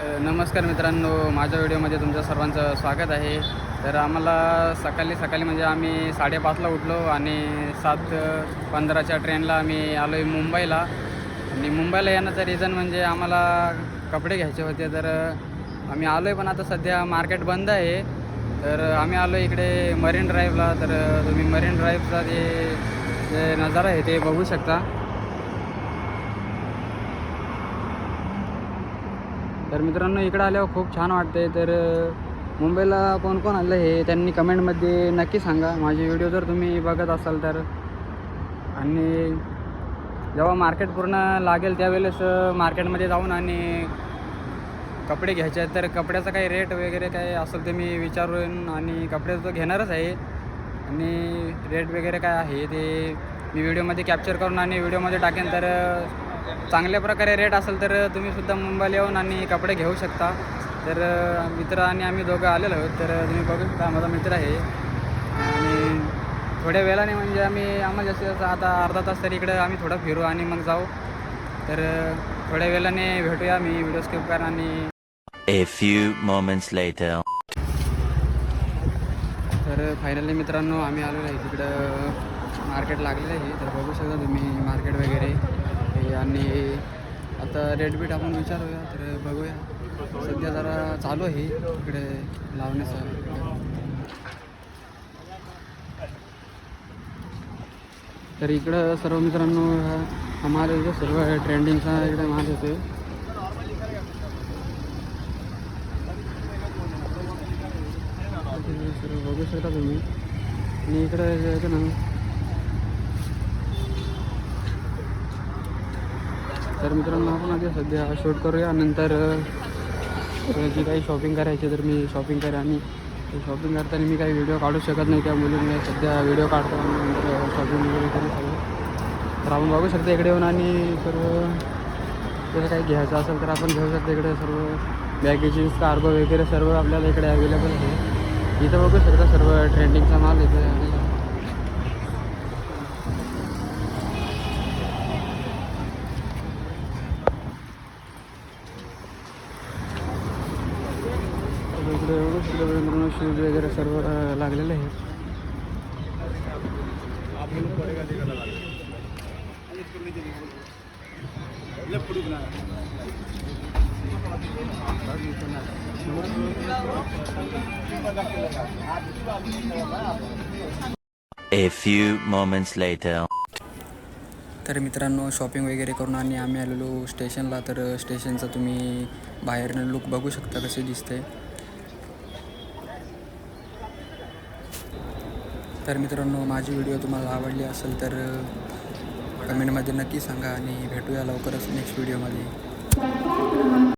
नमस्कार मित्रांनो, माझ्या व्हिडिओमध्ये तुमच्या सर्वांचं स्वागत आहे. तर आम्हाला सकाळी म्हणजे आम्ही 5:30ला उठलो आणि 7:15च्या ट्रेनला आम्ही आलो आहे मुंबईला. आणि मुंबईला येण्याचं रिझन म्हणजे आम्हाला कपडे घ्यायचे होते. तर आम्ही आलो आहे, पण आता सध्या मार्केट बंद आहे. तर आम्ही आलो इकडे मरीन ड्राईव्हला. तर तुम्ही मरीन ड्राईव्हचा जे नजारा आहे ते बघू शकता. तर मित्रांनो, इकडं आल्यावर खूप छान वाटते. तर मुंबईला कोण कोण आलं हे त्यांनी कमेंटमध्ये नक्की सांगा. माझे व्हिडिओ जर तुम्ही बघत असाल तर. आणि जेव्हा मार्केट पूर्ण लागेल त्यावेळेस मार्केटमध्ये जाऊन आणि कपडे घ्यायचे आहेत. तर कपड्याचा काही रेट वगैरे काय असेल ते मी विचारून आणि कपडे तो घेणारच आहे. आणि रेट वगैरे काय आहे ते मी व्हिडिओमध्ये कॅप्चर करून आणि व्हिडिओमध्ये टाकेन. तर चांगल्या प्रकारे रेट असेल तर तुम्हीसुद्धा मुंबईला येऊन आणि कपडे घेऊ शकता. तर मित्र आणि आम्ही दोघं आलेलो आहोत. तर तुम्ही बघू शकता, माझा मित्र आहे. आणि थोड्या वेळाने म्हणजे आम्हाला जसं आता अर्धा तास तरी इकडं आम्ही थोडं फिरू आणि मग जाऊ. तर थोड्या वेळाने भेटूया. मी व्हिडिओ स्किप करा. आणि A few moments later. तर फायनली मित्रांनो, आम्ही आलेलो आहे तिकडं मार्केट लागलेलं आहे. तर बघू शकता तुम्ही मार्केट वगैरे हे. आणि आता रेट बीट आपण विचारूया. तर बघूया. सध्या जरा चालू आहे इकडे लावण्याचं. तर इकडं सर्व मित्रांनो हा माल येतो, सर्व ट्रेंडिंगचा इकडे माल येतो. सर्व बघू शकता तुम्ही. आणि इकडे येतं ना, तर मित्रांनो आपण आधी सध्या शूट करूया. नंतर जी काही शॉपिंग करायची तर मी शॉपिंग करेन. आणि शॉपिंग करताना मी काही व्हिडिओ काढू शकत नाही, त्यामुळे मी सध्या व्हिडिओ काढतो आणि नंतर शॉपिंग वगैरे करू सगळं. तर आपण बघू शकतो इकडे येऊन. आणि सर्व जर काही घ्यायचं असेल तर आपण घेऊ शकतो. इकडे सर्व बॅगेजीस, कार्गो वगैरे सर्व आपल्याला इकडे अवेलेबल आहे. इथं बघू शकता सर्व ट्रेंडिंगचा माल इथे आहे. इकडे बघू शकता शूज वगैरे सर्व लागलेले आहे. A few moments later. तर मित्रांनो, शॉपिंग वगैरे करून आणि आम्ही आलेलो स्टेशनला. तर स्टेशनचं तुम्ही बाहेरनं लुक बघू शकता कसे दिसते. तर मित्रांनो, माझी व्हिडिओ तुम्हाला आवडली असेल तर कमेंटमध्ये नक्की सांगा. आणि भेटूया लवकरच नेक्स्ट व्हिडिओमध्ये.